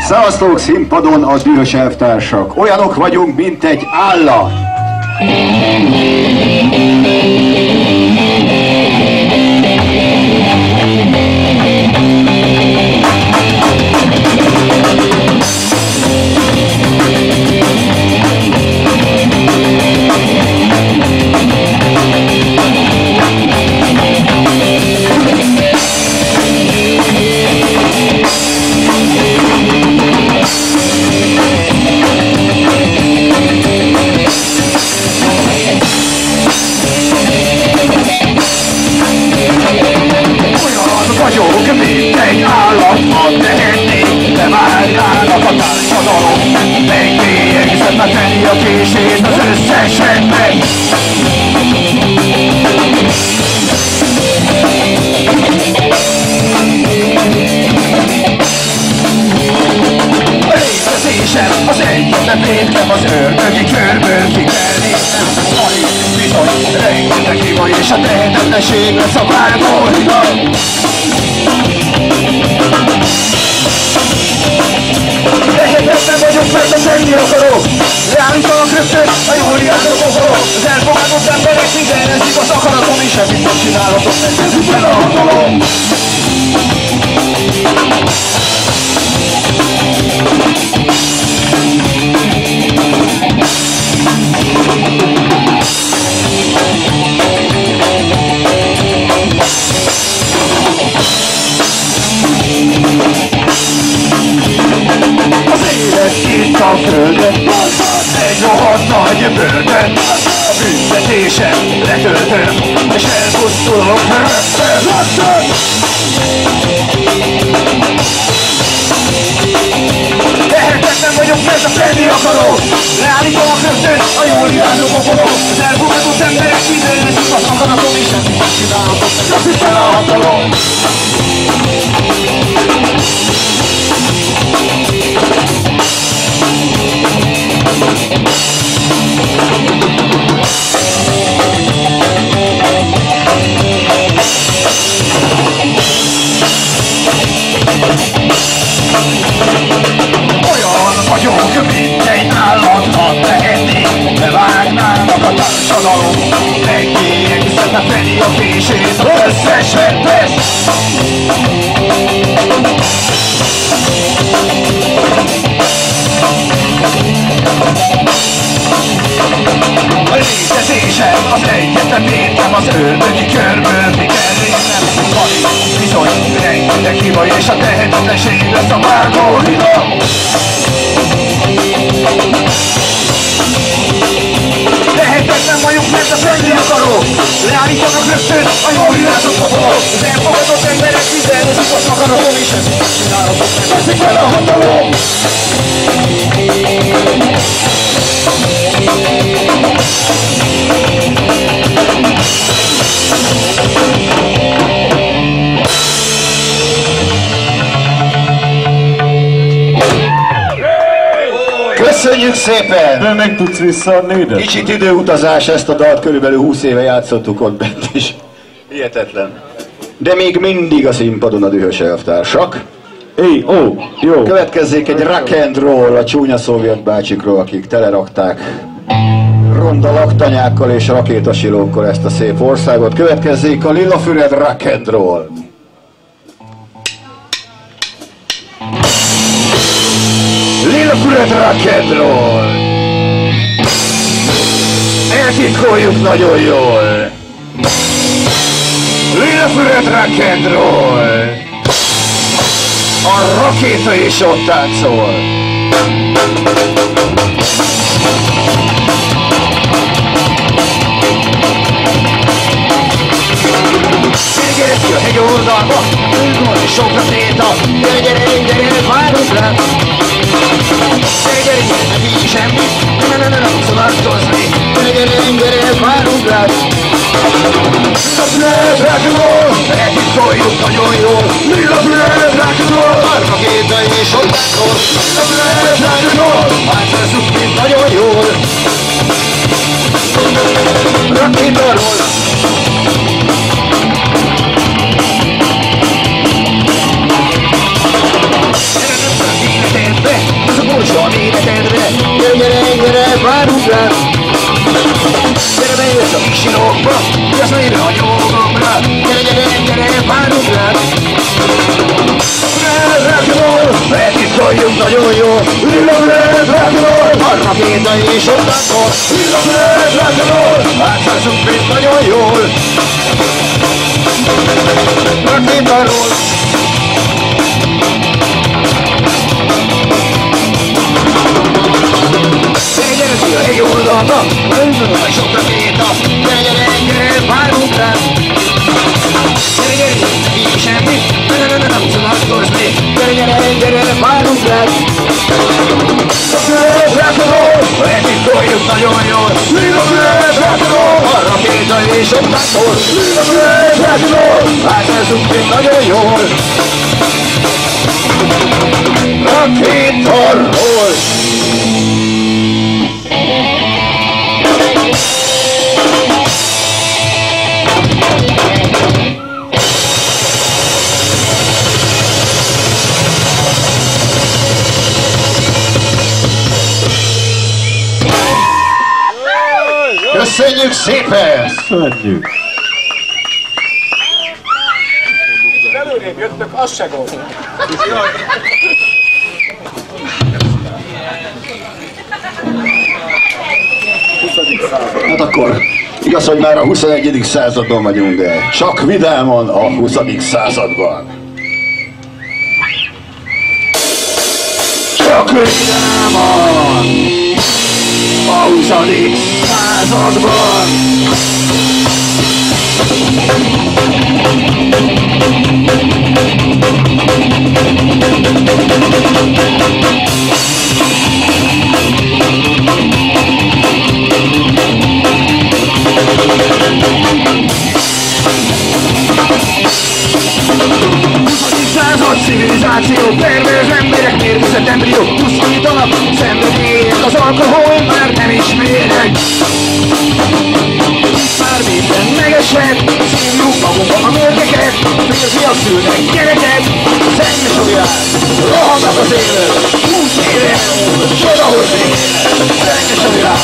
Szevasztok, színpadon az dühös elvtársak. Olyanok vagyunk, mint egy állat. Az egyetlen védkem az ördögi körből kikelni. Alig bizony rengeteg hiba és a tehetetlenség lesz a vágóhiba. Tehetetlen vagyok, mert a tenni akarok. Leállítanak rögtön a jól járnak okolok. Az elfogadott emberek minden ezzik az akaratom, és semmit nem csinálhatok, mert ezzik fel a hatalom. Az élet itt a földön, egy rohadt nagy bőrben. A büntetésem letöltöm, és elpusztulok rögtön. Tehetetlen vagyok, mert a tenni akarok. Leállítanak rögtön a jól irányú okolok. Az elfogadott emberek minden eszik az akaratom, és semmit nem csinálhatok, meg az itt fel a hatalom. Olyan vagyok, mint egy állat, ha tehetnék, bevágnának a társadalom. Megkérdezem a fenni a kését, összes vesz. A létezésem az egyetlen mértem, az ördögi körből mi kell lépnem. Alig bizony rengeteg hiba, és a tehetetlenség lesz a vágóhiba. Tehetetlen vagyok, mert a tenni akarok. Leállítanak rögtön a jól irányzott okolok. Az elfogadott emberek minden eszik az akaratom, és ezt nem csinálhatok, meg eszik fel a hatalom. Köszönjük szépen! De meg tudsz visszaadni ide? Kicsit időutazás, ezt a dalt körülbelül 20 éve játszottuk ott bent is. Hihetetlen. De még mindig a színpadon a dühös elvtársak. Jó. Következzék egy rock and roll a csúnya szovjet bácsikról, akik telerakták ronda laktanyákkal és rakétasilókkal ezt a szép országot. Következzék a Lillafüred rock and roll. Lillafüred rock and roll. Eltitkoljuk nagyon jól. Lillafüred rock and roll. A rakéta is ott táncol. Gyere ki a hegy oldalba, ülgón és sok rakéta. Gyere, várunk rá. Gyere, ne figyelj semmit, ne szonatozni. Gyere, várunk rá. Lillafüred rock'n'roll, eltitkoljuk nagyon jól. Lillafüred rock'n'roll, a rakéta és ott táncol. Lillafüred rock'n'roll, átszázzuk mind nagyon jól. Rakétaról. Ez a kulcsó a életedre. Gyere, várunk rá. Gyere be jössz a kis sinokba, jössz a ide a nyomogomra. Gyere, várunk rá. Rock'n'roll, eltitkoljuk nagyon jól. Lillafüred rock'n'roll, a rakéta és ott táncol. Lillafüred rock'n'roll, átszázzunk mind nagyon jól. Rakétaról. Gyere, a hegy oldalba, ülgön a sok rakéta. Gyere, várunk rá. Gyere, ne figyelj semmit, nem szonatozni. Gyere, várunk rá. Lillafüred rock'n'roll, eltitkoljuk nagyon jól. Lillafüred rock'n'roll, a rakéta és ott táncol. Lillafüred rock'n'roll, átszázzunk mind nagyon jól. Rakétaról. Köszönjük szépen! Köszönjük! Előrébb jöttök, az se gond. Hát akkor igaz, hogy már a 21. században vagyunk, de csak vidáman a 20. században. Csak vidáman a 20. században. Civilizáció, perverz emberek, mérgezett embriók, pusztítanak, szenvedélyek, az alkohol már nem ismérek. Már minden megesett, szívjuk magunkba a mérgeket, férfiak szülnek gyereket, szennyes a világ, rohannak az élet, 20 éve elmúlt, csoda, hogy élet, szennyes a világ,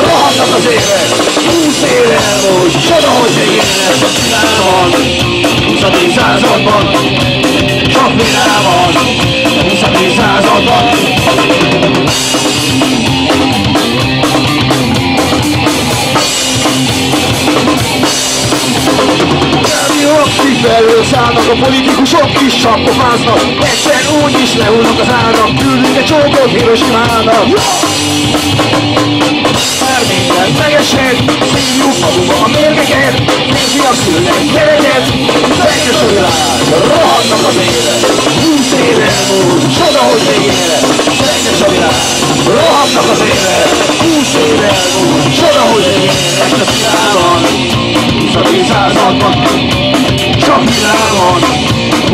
rohannak az élet, 20 éve elmúlt, csoda, hogy élet, világban, 20. században. Csak vidáman, a 20. században. Rádiók kifelől szállnak, a politikusok is csak pofáznak. Egyszer úgy is lehullnak az árak, küldünk egy csókot Hirosimának. Már minden megesett, szívjuk magunkba a mérgeket, férfiak szülnek gyereket, szennyes a világ, rohannak az élet, 20 éve elmúlt, csoda, hogy még élet, szennyes a világ, rohannak az élet, 20 éve elmúlt, csoda, hogy még élet, a világban, 20. században, csak világban,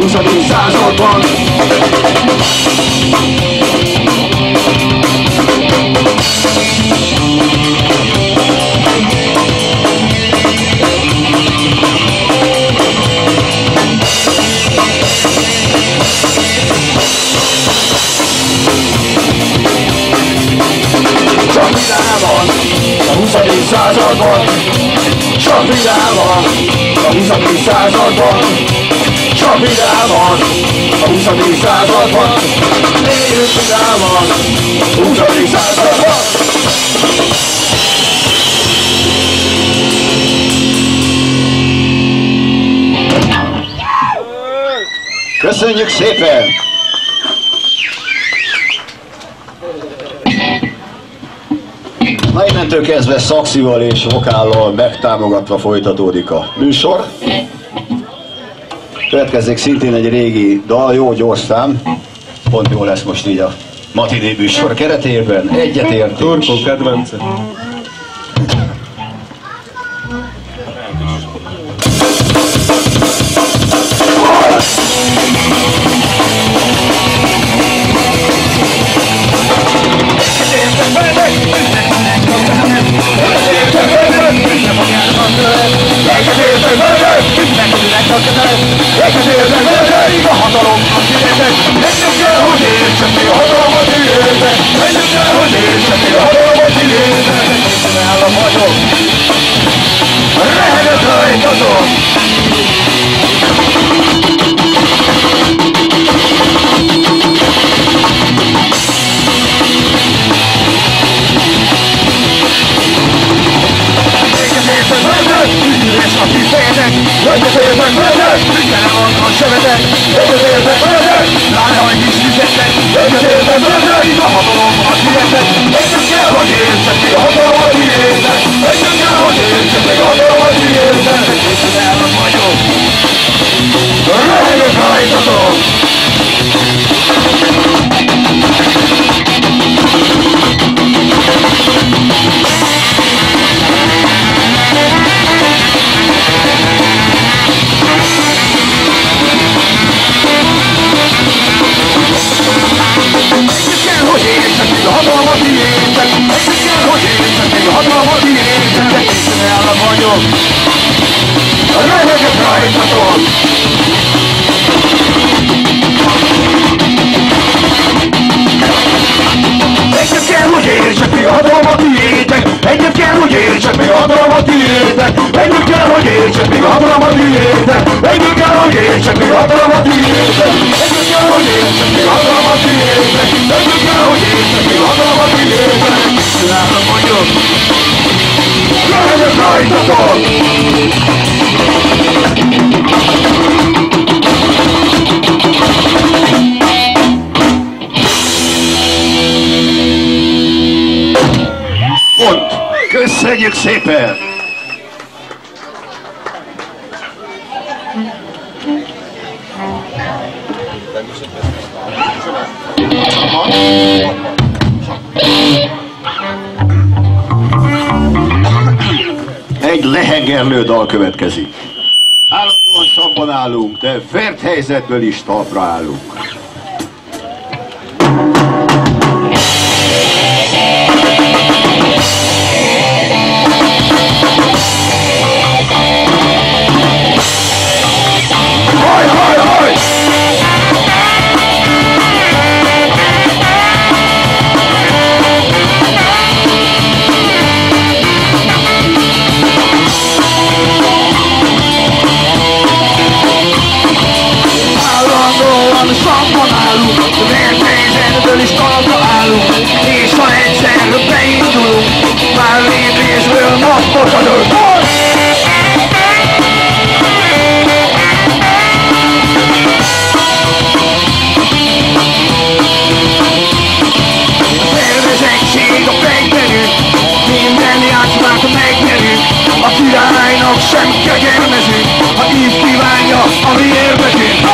20. században. században, csak vidáman, a 20. században, csak vidáman, a 20. században, éljünk vidáman, a 20. században. Köszönjük szépen! Na innentől kezdve szaxival és vokállal megtámogatva folytatódik a műsor. Következik szintén egy régi dal, jó gyors szám. Pont jó lesz most így a matiné műsor keretében. Egyetértés. Turkó kedvence. Köszönjük szépen! Egy lehengerlő dal következik. Állandóan sabban állunk, de vert helyzetből is talpra állunk. Sem kegyelmezünk, ha így kívánja a mi érdekünk.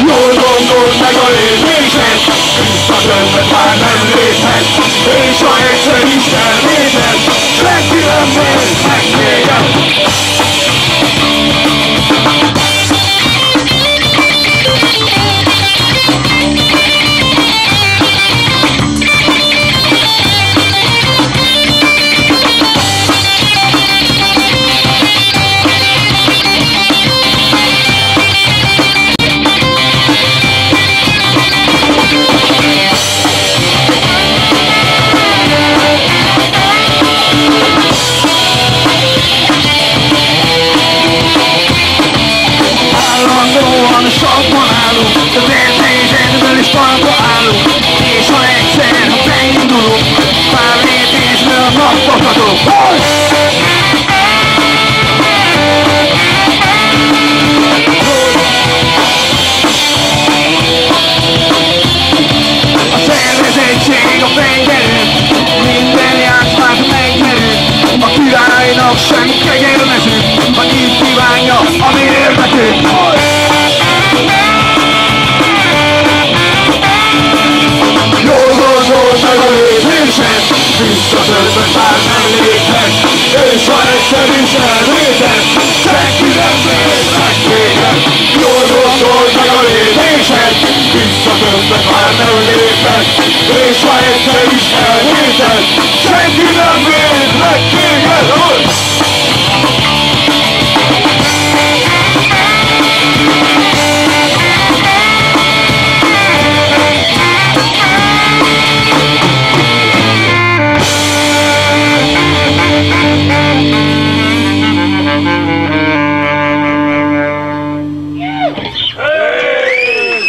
Jól gondold meg a lépésed, visszatöltet már nem léphet, és ha egyszer Isten nézed, senki nem néz meg téged. talpon állunk, az értésedből is talpra állunk, és ha egyszer, ha beindulunk, pár lépésről a napot adunk. A szervezettség, a fegyverünk, minden játszmát megnyerünk, a királynak sem kegyelmezünk, ha így kívánja a mi érdekünk. Jól gondold meg a lépésed, visszatöltött már nem léphet, és ha egyszer is elvéted, senki nem véd meg téged. Jól gondold meg a lépésed, visszatöltött már nem léphet, és ha egyszer is elvéted, senki nem véd meg téged.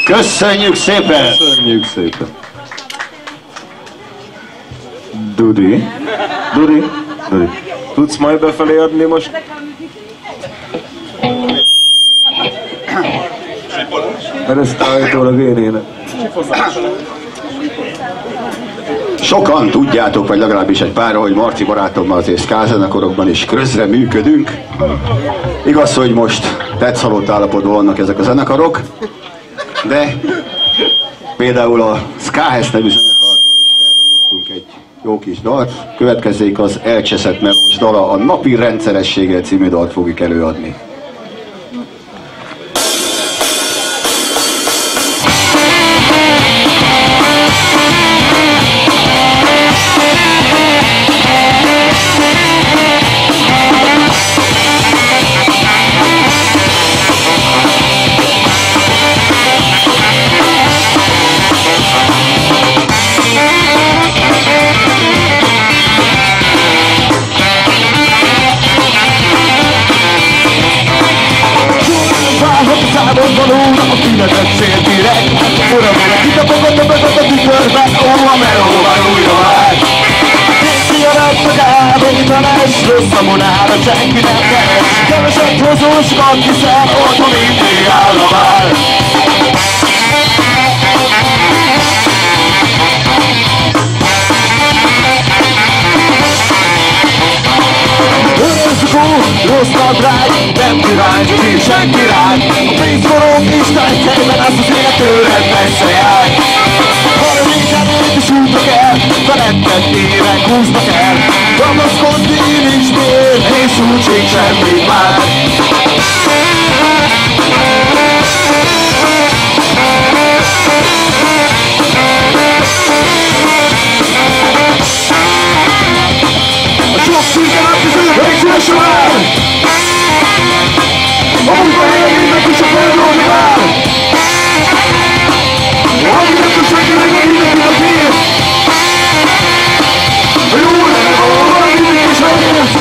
Köszönjük szépen! Köszönjük szépen! Dudi? Dudi? Dudi? Tudsz majd befelé adni most? Mert ezt állítólag én éne. Sokan tudjátok, vagy legalábbis egy pár, hogy Marci barátommal azért skazenekarokban is közre működünk. Igaz, hogy most tetszhalott állapotban vannak ezek a zenekarok, de például a Skahez nevű zenekartól is feldolgoztunk egy jó kis dalt. Következzék az Elcseszett melós dala, a Napi rendszerességgel című dalt fogjuk előadni. Valóra a tünetet céldirek, uram, kitapogott a betet a tükörbe, a melóban újra vágy. Kiadat a kávétanes, rossz a monára, senki nem keres, keveset hozóskat, hiszen otthon mindig áll a vár. Rossz nadrág, nem király, nincsen király. A pénzforog Isten helyben, azt az élet tőled messze jár. Harminkád is útnak el, felettet évek húznak el. Gamaszkodni nincs tér, és úgy sincs semmit már. A sok szűken átkező, végzősen vár. A munkahelyen mindenki csak elrólni vár. Ami nem tud senkinek, meg mindenki a kész. A jó lenne, ahol mindenki is elkész.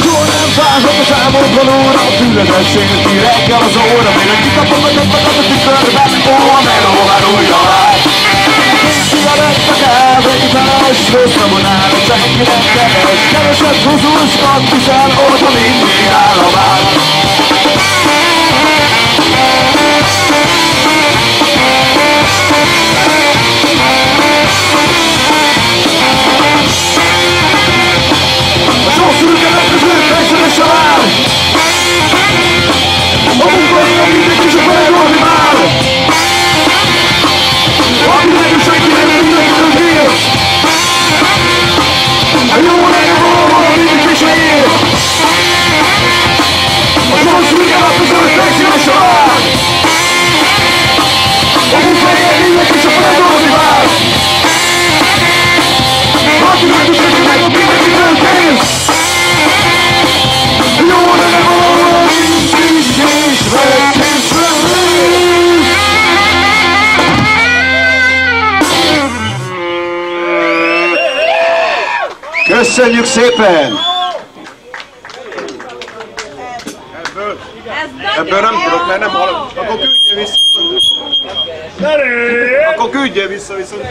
Soha nem fázhat a számodban óra, a tünetet szélti reggel az óra, mire kitapogatott magad a tükörbe, ó, a meló már újra vár. Kiadat a kávétanas, rossz a monára, senki nem keres, keveset húzóskat visel, otthon mindig áll a vár. A sok szürkenek között megszeres a vár. A munkahelyen mindenki csak elrólni vár. Ami nem senki nem mindenki a kész. A jó lenne, ahol mindenki is ér. A sok Köszönjük szépen! Ebből nem tudok, mert nem hallok. Akkor küldje vissza. Akkor küldje vissza viszont.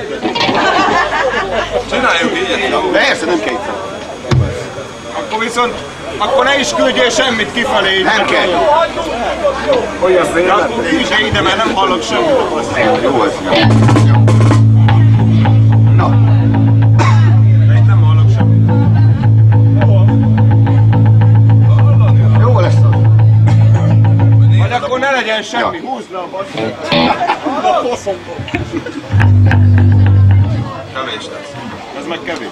Csináljuk így. Persze, nem kell. Akkor viszont, akkor ne is küldjél semmit kifelé. Nem kell. Olyan fél. Akkor küldje ide, mert nem hallok semmit. Jó, ez jó. Na. Nem hallok semmit. Jó lesz az. Vagy akkor ne legyen semmi. Húzd le a basszony. Kevés lesz. Ez meg kevés.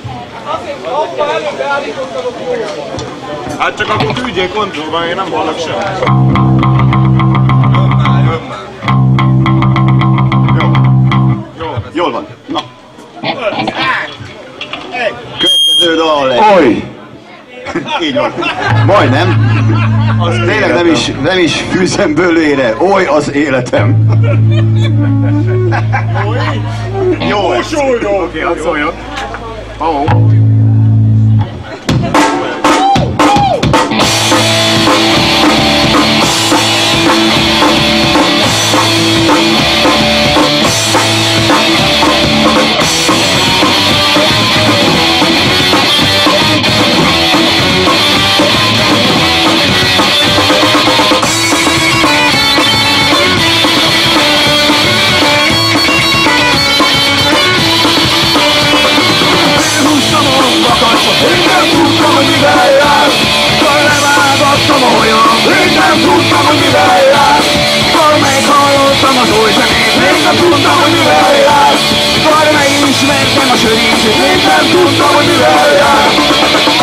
Hát csak akkor küldjél kontrollban, én nem hallok semmit. Jön már. Jó. Jól van. Na. Következő dal lesz. Oly! Így van. Majdnem. Tényleg nem is fűzem bőlére. Oly az életem. Jó, Jó. Oké, hát szóljon.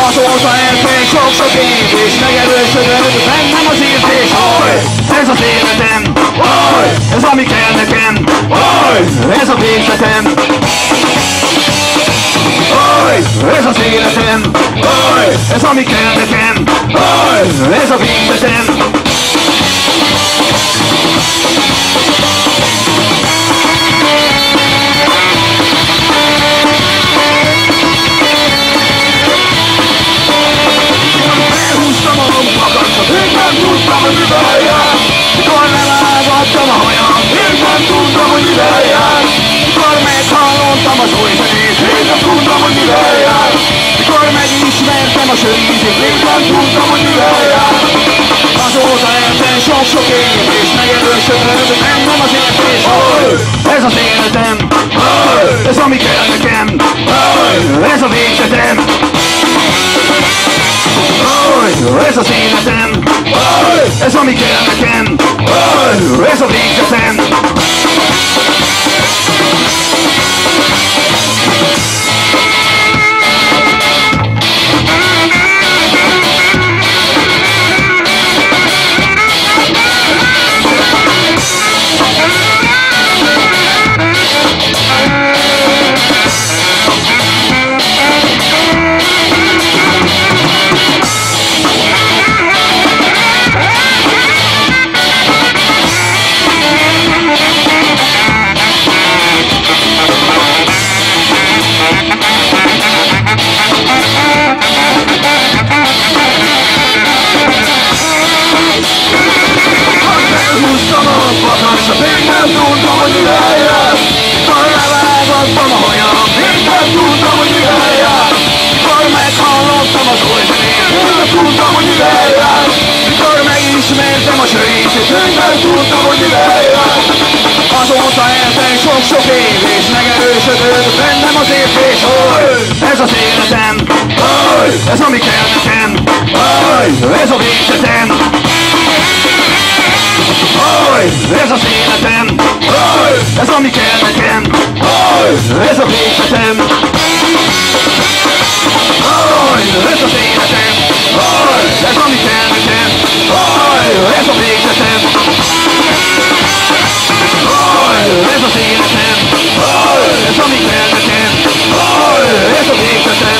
Azóta eltél sok-sok év, és megerősödött bennem az érzés. Ez az életem, ez ami kell nekem, ez a végzetem. Ez az életem, ez ami kell nekem, ez a végzetem. Mikor levágattam a hajam, én nem tudtam, hogy mivel jár. Mikor meghallottam az új zenét, én nem tudtam, hogy mivel jár. Mikor megismertem a sör ízét, én nem tudtam, hogy mivel jár. Azóta eltelt sok-sok év, és megerősödött bennem az értés. Ez az életem, ez ami kell nekem, ez a végzetem. Ez az életem, ez ami kell nekem, ez a végzetem. Azóta eltelt sok-sok év, és megerősödött bennem az érzés. Ez az életem, ez ami kell nekem, ez a végzetem. Ez az életem, ez ami kell nekem, ez a végzetem. Ez az életem, ez ami kell nekem, ez a végzetem. Ez az életem, ez ami kell nekem, ez a végzetem.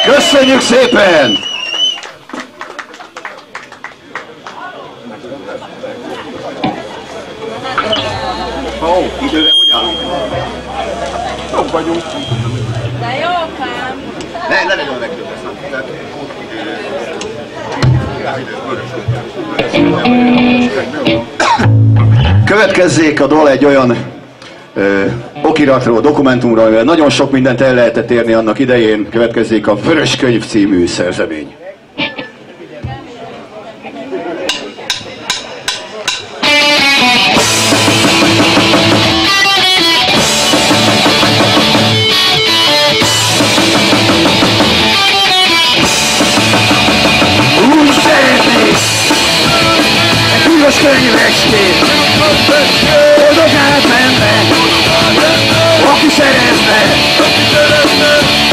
Köszönjük szépen! Időre hogy állunk? Jobb vagyunk. De jókám! Ne legyen a legtöbb eszem. Következzék a dal egy olyan okiratról, dokumentumról, amivel nagyon sok mindent el lehetett érni annak idején. Következzék a Vörös Könyv című szerzemény. Úgy szeretnék egy piros könyvecskét, boldog átmenne, aki szerezne,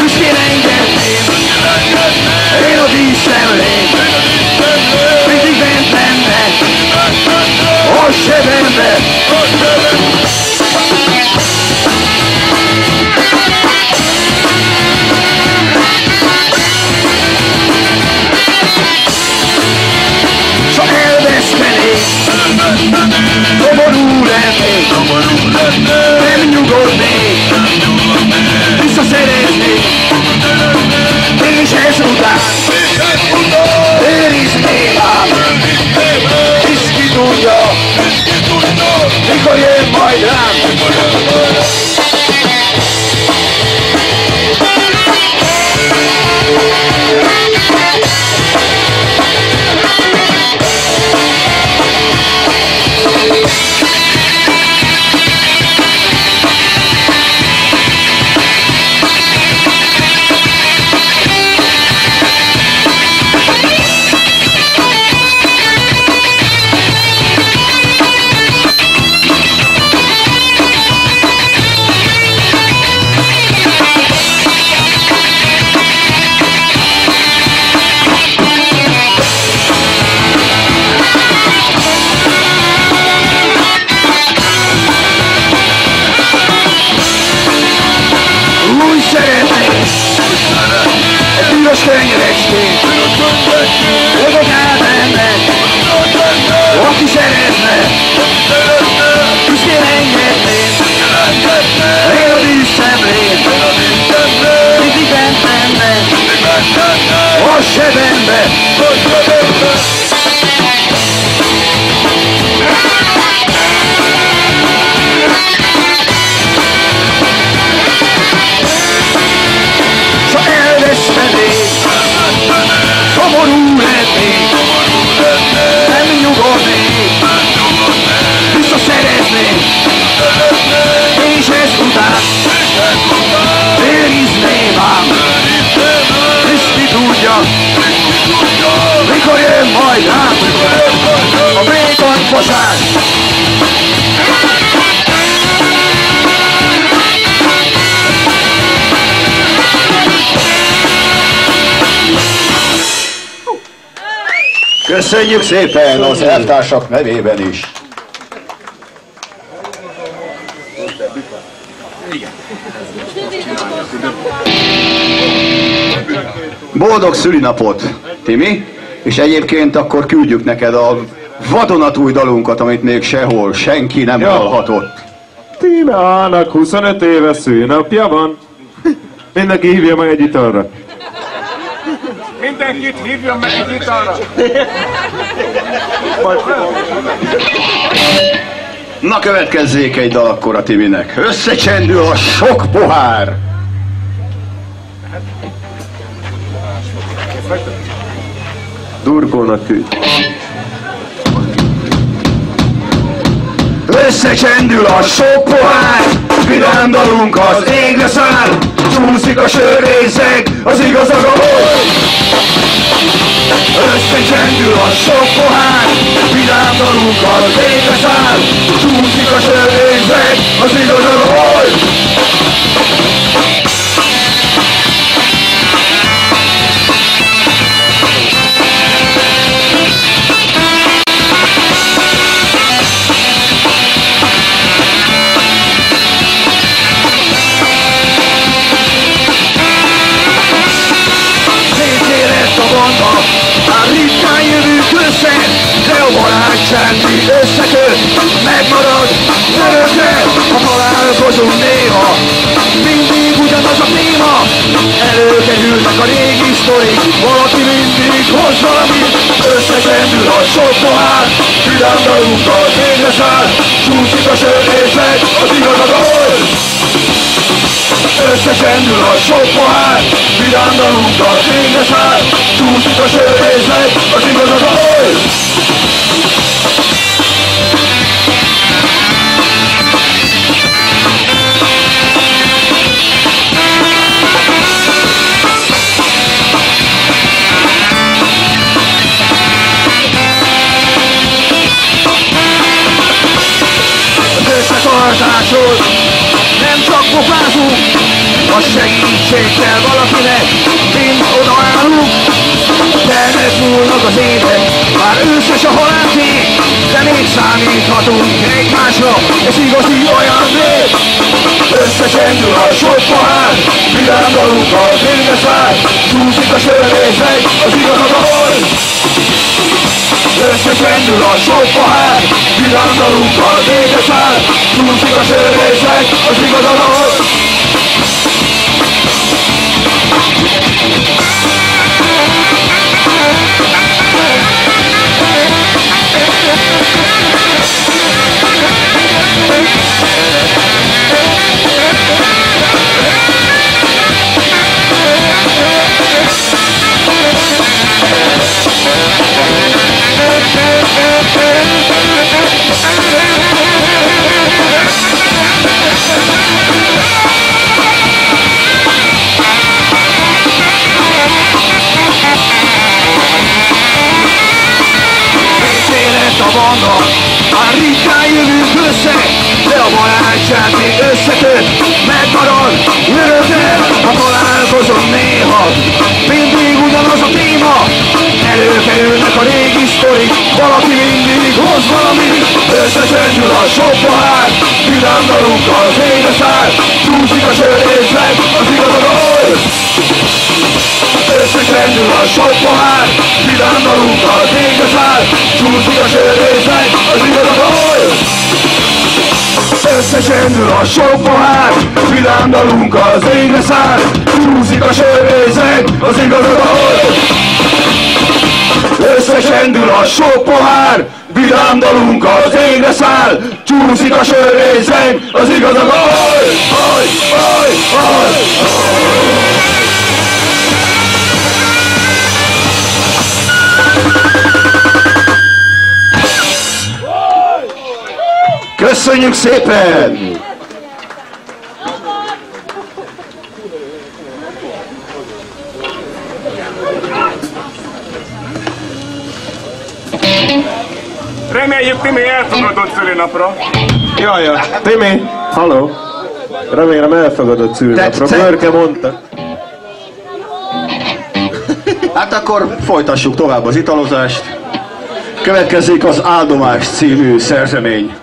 büszkén engedném, én a díszemlék, mindig bent lenne, a sebembe. S ha elvesztenék, szomorú lennék, nem nyugodnék, visszaszereznék, és ezután őrizném ám, hisz ki tudja, mikor jön majd rám. Könyvecskét, boldog átmennek, aki szerezne, büszkén engedném, én a díszemlét, mindig bent lenne, a sebembe. S ha elvesztenék, szomorú lennék, nem nyugodnék, visszaszereznék, és ezután őrizném ám, hisz ki tudja, mikor jön majd rám a bétonfosás. Köszönjük szépen az elvtársak nevében is! Boldog szülinapot, Timi! És egyébként akkor küldjük neked a vadonatúj dalunkat, amit még sehol senki nem hallhatott. Tínának 25 éve szülinapja van. Mindenki hívja meg egy italra. Mindenkit hívjon meg egy italra. Na következzék egy dal akkor a Timinek. Összecsendül a sok pohár! Durkónak küld. Összecsendül a sok pohár, vidám dalunk az égre száll, csúszik a sörrészeg, az igaz a gabor. Összecsendül a sok pohár, vidám dalunk az égre száll, csúszik a sörrészeg, az igaz a gabor. Már ritkán jövünk össze, de a barátság mi összeköt, megmarad örökre. ha találkozunk néha, mindig ugyanaz a téma. Előkerülnek a régi sztorik, valaki mindig hoz valamit. Összecsendül a sok pohár, vidám dalunkkal végre száll. Csúszik a sörészet, az igaz a gól. Összecsendül a sok pohár, vidám dalunkkal végre száll. Csúszik a sörészet, az igaz a gól. Összetartásról nem csak pofázunk, a segítség kell valakinek, mind odaállunk. Ternek múlnak az évek, már őszes a halálték, de még számíthatunk egymásra, ez igazi ajándék. Összecsendül a sok pohár, vidám dalunkkal végre száll. Csúszik a sörészet, az igaz a gól. Összecsendül a sok pohár, vidám dalunkkal végre száll. Csúszik a sörészet, az igaz a gól. Már ritkán jövünk össze, de a barátság még összeköt, megmarad örökre, ha találkozom néha. Mindig ugyanaz a téma, előkerülnek a régi sztorik, valaki mindig hoz valamit. Összecsendül a sok pohár, vidám dalunkkal végre száll. Csúszik a sörészet, az igaz a gól. Összecsendül a sok pohár, vidám dalunkkal végre száll. Csúszik a sörészet, az igaz a gól. Összecsendül a sok pohár, vidám dalunkkal végre száll. Csúszik a sörészet, az igaz a gól. Összecsendül a sok pohár, vidám dalunkkal végre száll. Csúszik a sörészet, az igaz a gól. Haj, haj, haj, köszönjük szépen! Reméljük, Timi elfogadott szülinapra. Jaj, Timi, halló! Remélem elfogadott szülinapra, Börke mondta. Hát akkor folytassuk tovább az italozást. Következik az Áldomás című szerzemény.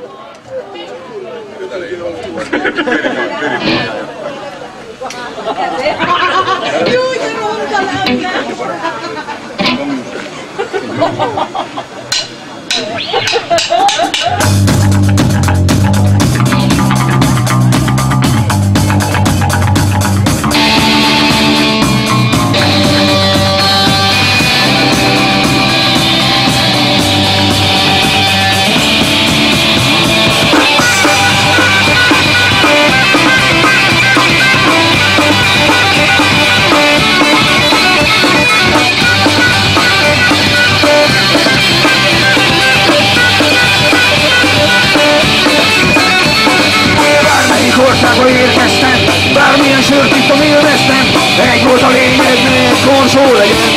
Országba érkeztem, bármilyen sört ittam, élveztem. Egy volt a lényeg, ne egy korsó legyen.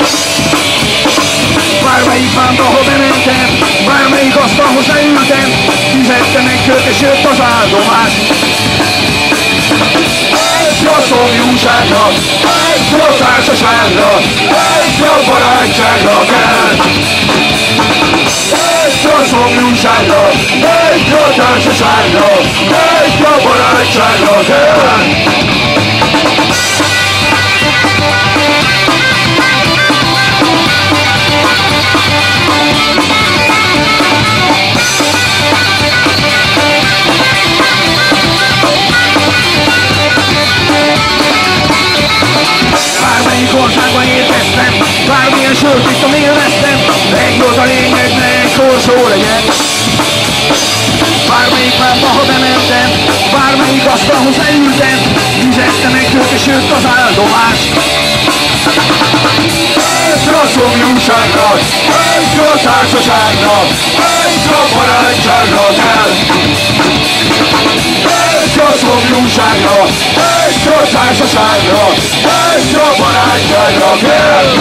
Bármelyik vámba, ha bementem, bármelyik asztalhoz leültem, fizettem egy kört és jött az áldomás. Egy a szomjúságra, egy a társaságra, egy a barátságra kell. Egy a szomjúságra, egy a társaságra, egy a barátságra kell. korsó legyen. Bármelyik lámpa, ha bementem, bármelyik asztalhoz leültem, fizettem egy őt és jött az áldomás. Egyre a szomjúságnak, egyre a társaságnak, egyre a barátságnak kell. Egyre a szomjúságnak, egyre a társaságnak, egyre a barátságnak kell.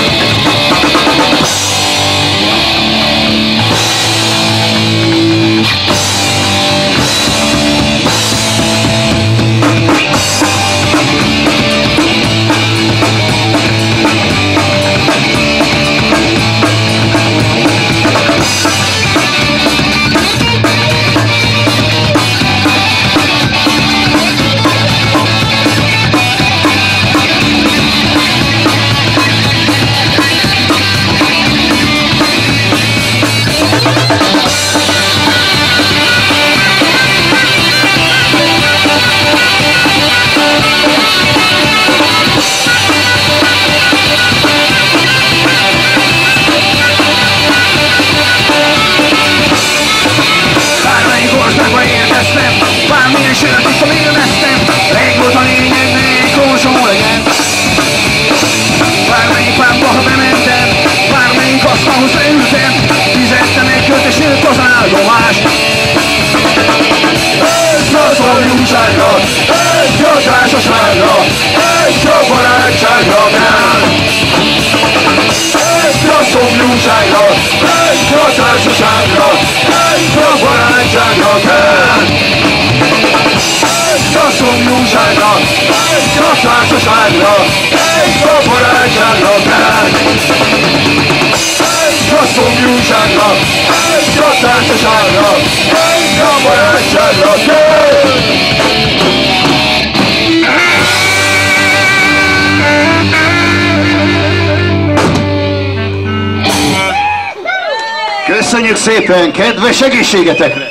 Köszönjük szépen, kedves egészségetekre!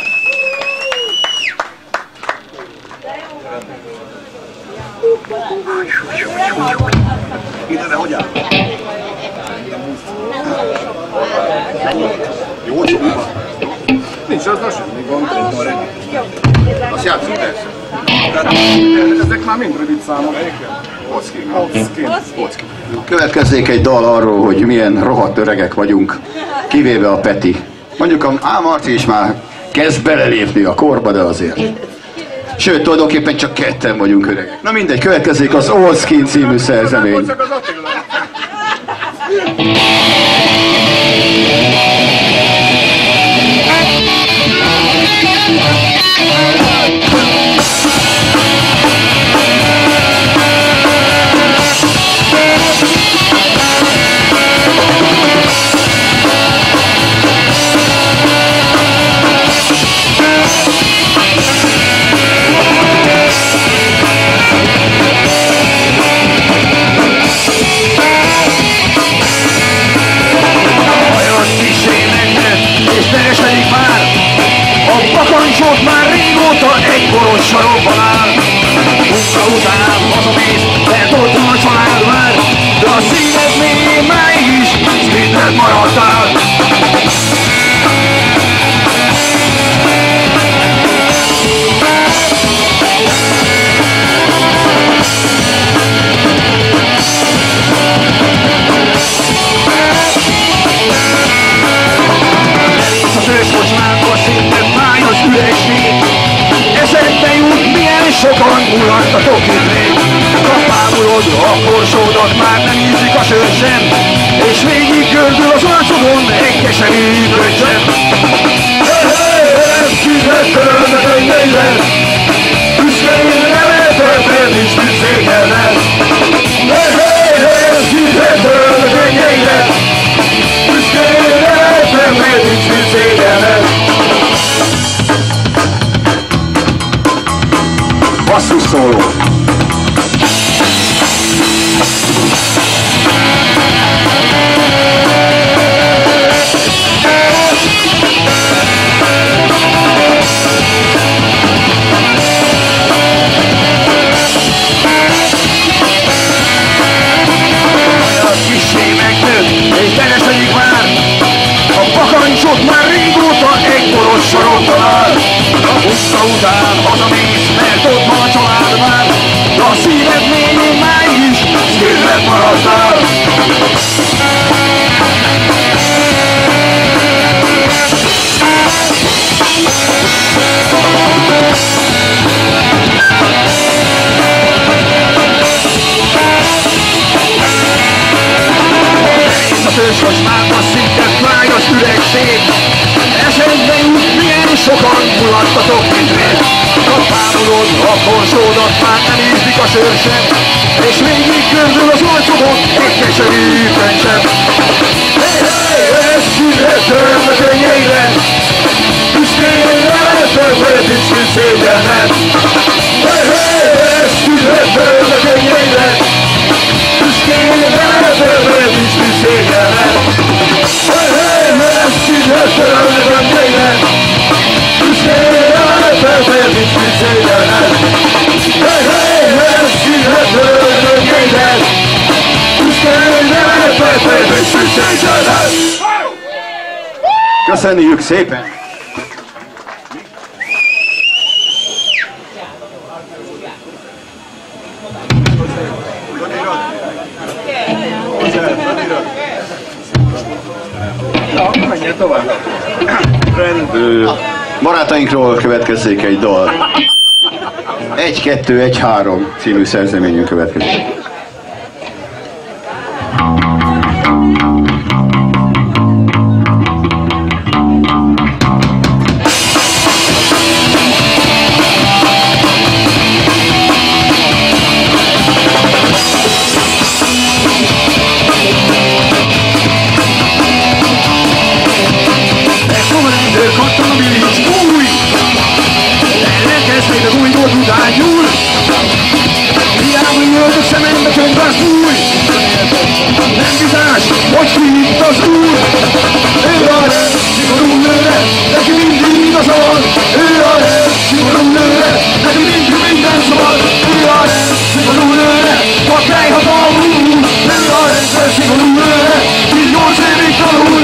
Mindenre hogy áll? Jó csomóban? Nincs azzal semmi gond, mint a reggel. Azt játszunk persze. Ezek már mind rövid számok. Kocki. Következzék egy dal arról, hogy milyen rohadt öregek vagyunk, kivéve a Peti. Mondjuk a Marci is már kezd belelépni a korba, de azért. Sőt, tulajdonképpen csak ketten vagyunk öregek. Na mindegy, következzék az Old Skin című szerzemény. Már régóta egy boros sarokban áll. Munka után hazamész, mert otthon a család vár, de a szívednél máig is mindent maradtál. Elégsz a főkocsmánkba, szinte fáj az üregség. Eszedbe jut, milyen sokan mulattatok itt még. Kapámulod a korsódat, már nem ízik a sör sem, és végig gördül az arcodon egy keserű bölcsem. Fizetteled a könyveidet, büszkein nevetetted és büszkékeded. Fizetteled a könyveidet, büszkein nevetetted és büszkékeded. Basszus szóló. és ott már régóta egy boros sarokban áll. A munka után hazamész, mert ott van a család már, de a szíved mélyén máig is szíved maradtál. Hősös márka szinte fájos üregség. Esetben jut, milyen sokan mulattatok, mint rég. Ha távolod, a korsódat már nem ízlik a sör sem, és végig körzül az olcsokon egy keserű könycsem. Hey, hey, ez születőr a könnyeire, büszkén elfelfele büszkű szégyened. Hey, hey, ez születőr a könnyeire, büszkén elfelfele büszkű szégyened. Hey, hey, ez születőr a könnyeire, büszkén elfelfele büszkű szégyened. Hey, hey, ez születőr a könnyeire, büszkén elfelfele büszkű szégyened. Köszönjük szépen! Menjen tovább! Barátainkról következik egy dal. 1-2-1-3 című szerzeményünk következik. Hogy itt az úr, ő a szigorú nőre, neki mindig igaza van. Ő a szigorú nőre, neki mindig minden szabad. Ő a szigorú nőre, a teljhatalmú. Ő a szigorú nőre, így 8 évig tanul.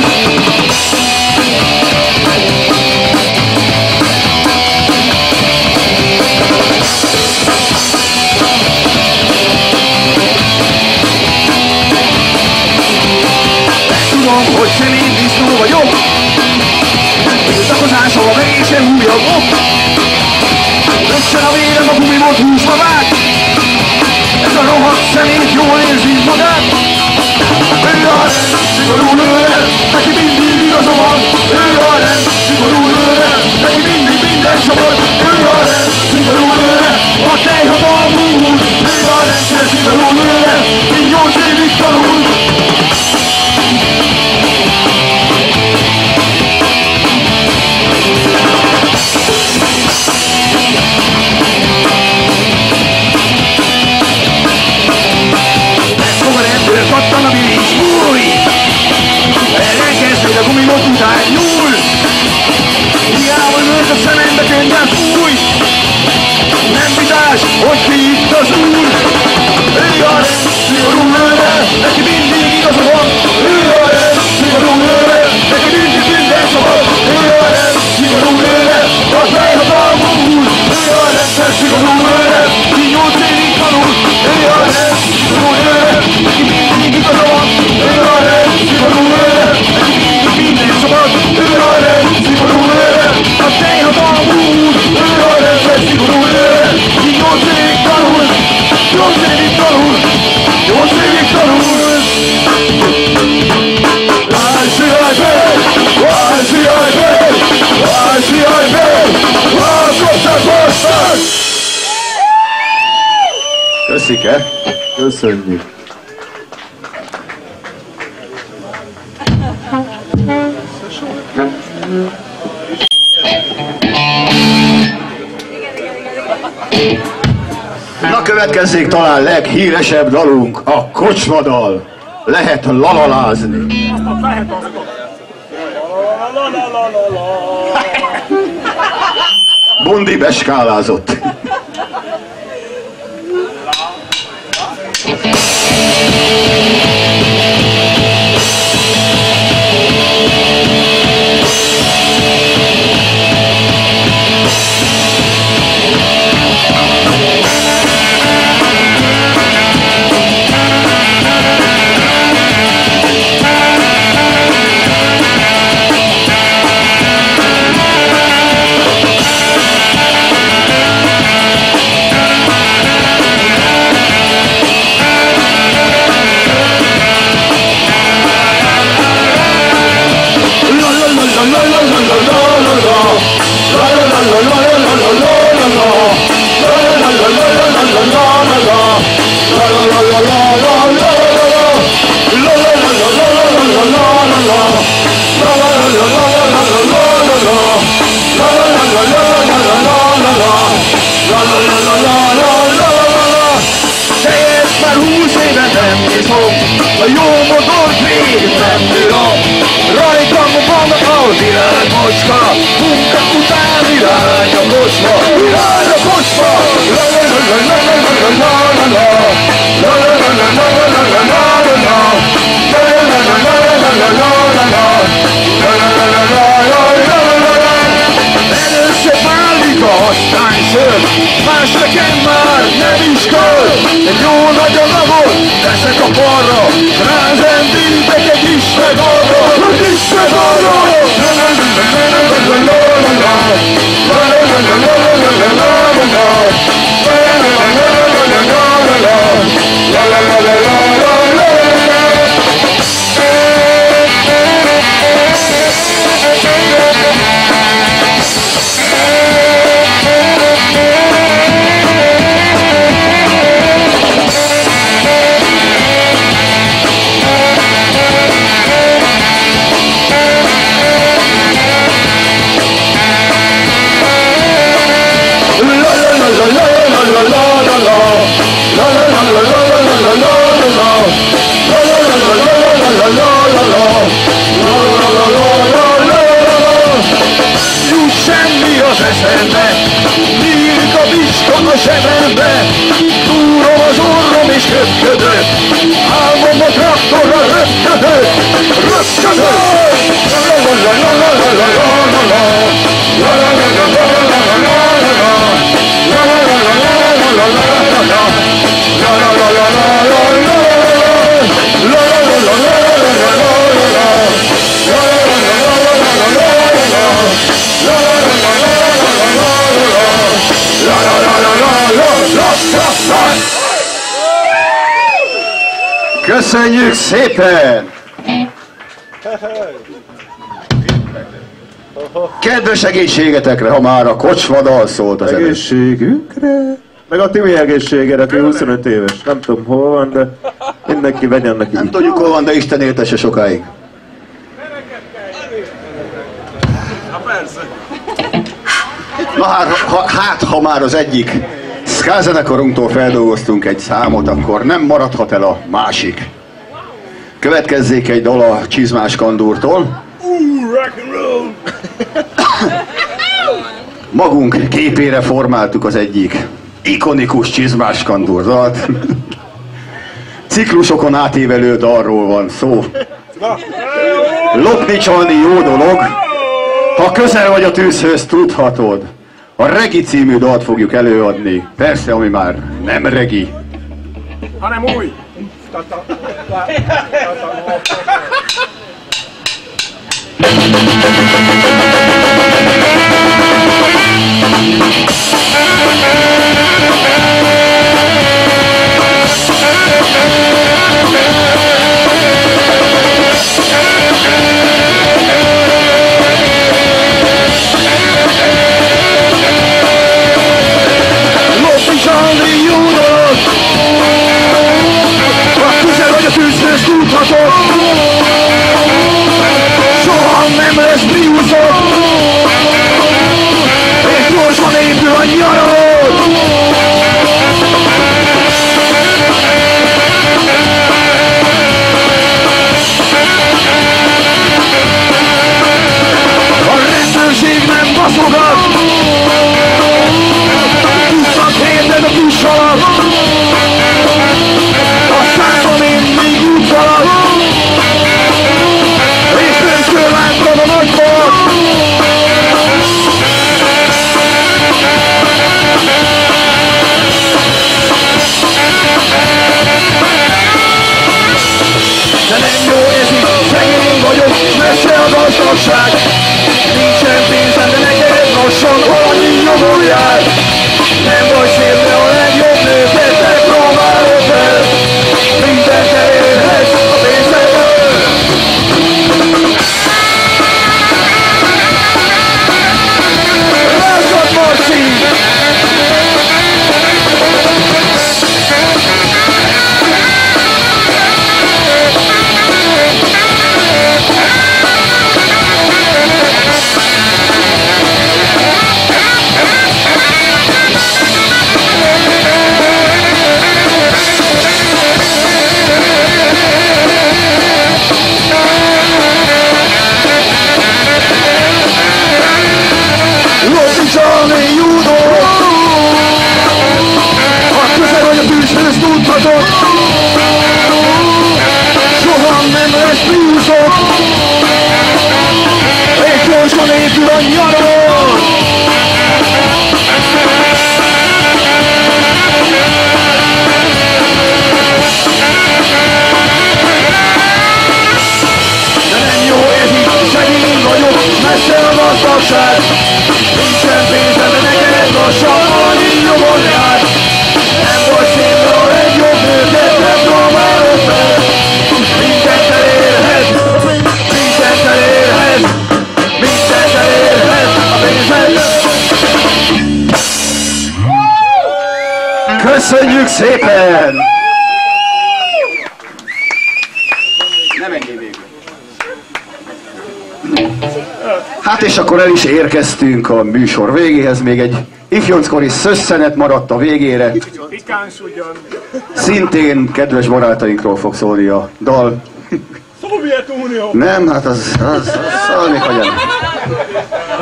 Hogy személy disznó vagyok, tiltakozásom a verésen hújagok. Összen a vérem, a gumimot húzva vág, ez a rohadt szemét jól érzi magát. Ő a szigorú nőre, neki mindig igaza van. Ő a szigorú nőre, neki mindig minden szabad. Ő a szigorú nőre, a teljhatalmú. Ő a szigorú nőre, így 8 évig tanul. Pattan a bilincs, fúj! Elkezdőd a gumimot után nyúl! Hiába nőtt a szemembe könnyen, fúj! Nem vitás, hogy ki itt az úr! Ő a szigorú nőre, neki mindig igaza van! Ő a szigorú nőre, neki mindig minden szabad! Ő a szigorú nőre, a teljhatalmú úr! Ő a szigorú nőre, ki 8 évig tanul! Ő a szigorú nőre, neki mindig igaza van! Ő a szigorú nőre, neki mindig minden szabad! Ő a szigorú nőre, a teljhatalmú úr! Ő a szigorú nőre, ki 8 évig tanul! 8 évig tanul! 8 évig tanul! Köszike? Köszönjük! Na következzék talán leghíresebb dalunk, a kocsmadal. Lehet lalalázni. Bondi beskálázott. Már 20 éve nem iszom, a jó motor még nem bírom. Rajtam van a világmocska, munka után irány a kocsma, irány a kocsma. La la la la la la la la la la la la la la la la la la la először válik a hasztánysör, más nekem már nem is költ. Egy jó nagy alapot teszek a parra, rázendítek egy Isten arra, egy Isten arra. Jut semmi az eszembe, nyílik a bicskon a zsebembe, túrom az orrom és köpködök, álmom a traktorra röpködök, Köszönjük szépen! Kedves egészségetekre, ha már a kocsmadal szólt az egészségükre, meg a Timi egészségére, aki 25 éves. Nem tudom hol van, de mindenki vegyen neki. Nem tudjuk hol van, de Isten éltesse sokáig. Na hát, ha már az egyik ska zenekarunktól feldolgoztunk egy számot, akkor nem maradhat el a másik. Következzék egy dal a Csizmás Kandúrtól. Magunk képére formáltuk az egyik ikonikus Csizmás Kandúr dalt. Ciklusokon átívelő dalról van szó. Lopni, csalni jó dolog, ha közel vagy a tűzhöz, tudhatod. A Regi című dalt fogjuk előadni. Persze, ami már nem regi, hanem új. Soha nem lesz bízok, és gyorsan épül a nyarod. A rendőrség nem baszogat, tudszak héted a tussalat, a számom mindig úgy halad, és többször láttad a nagybart. De nem jó ez itt, szegény vagyok, messze a gazdagság. Nincsen pénzem, de neked lassan annyi jogom jár. Nem vagy szép, de a legjobb nőket megpróbálod fel. Mindent elérhetsz a pénzedből. Lássad, Marci! boldogság. Nincsen pénzem, de neked lassan annyi nyomon jár. Nem vagy színről egy jobb nőket, nem próbálod fel. Mindent elérhet, mindent elérhet, mindent elérhet a pénzed. Köszönjük szépen! Nem ennyi végül. Hát és akkor el is érkeztünk a műsor végéhez, még egy ifjoncskori szösszenet maradt a végére. Szintén kedves barátainkról fog szólni a dal. Szovjetunió! Nem, hát az még hagyján.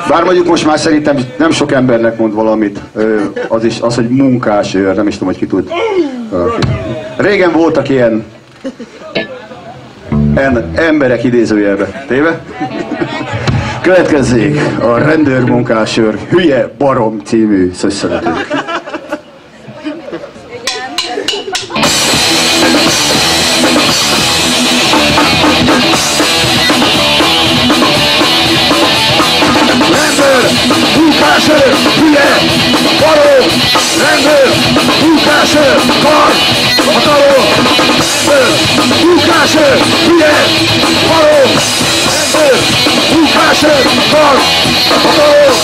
Bár mondjuk most már szerintem nem sok embernek mond valamit. Az, hogy munkásőr, nem is tudom, hogy ki tud. Régen voltak ilyen emberek idézőjelbe. Téve? Következzék a rendőrmunkásőr Hülye Barom című szösszenetünk. Rendőr, munkásőr, hülye, barom, rendőr, munkásőr, kar, hatalom, rendőr, munkásőr, hülye, barom, rendőr, munkásőr, kar, hatalom.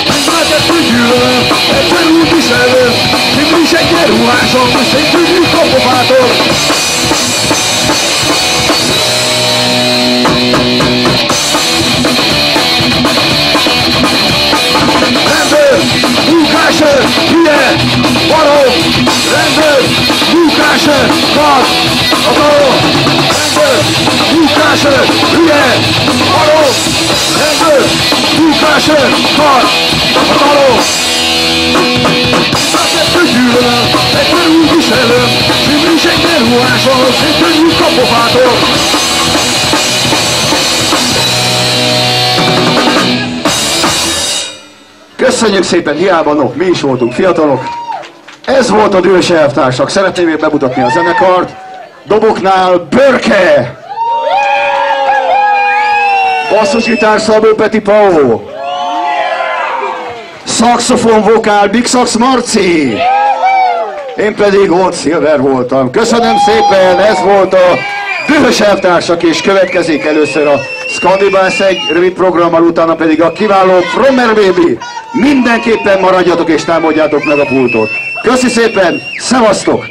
Mindmátet gyűlölöm, egyszer úgy viselöm, mégis egy ruhásom, szétügyük a pofától. Rendőr, munkásőr, hülye, barom, rendőr, munkásőr, kar, hatalom, rendőr, munkásőr, hülye, barom, rendőr, munkásőr, kar, hatalom. Mindmátet gyűlölöm, egyszer úgy viselöm, mégis egy ruhásom, szétügyük a pofától. Köszönjük szépen, hiába mi is voltunk fiatalok. Ez volt a Dühös elvtársak. Szeretném még bemutatni a zenekart. Doboknál Börke! Basszusgitár Szabó Peti Pau! Szaxofon vokál Big Sax Marci! Én pedig ott Silver voltam. Köszönöm szépen, ez volt a Dühös elvtársak, és következik először a Scandibans egy rövid programmal, utána pedig a kiváló Frommer Baby. Mindenképpen maradjatok és támadjátok meg a pultot. Köszi szépen, szevasztok!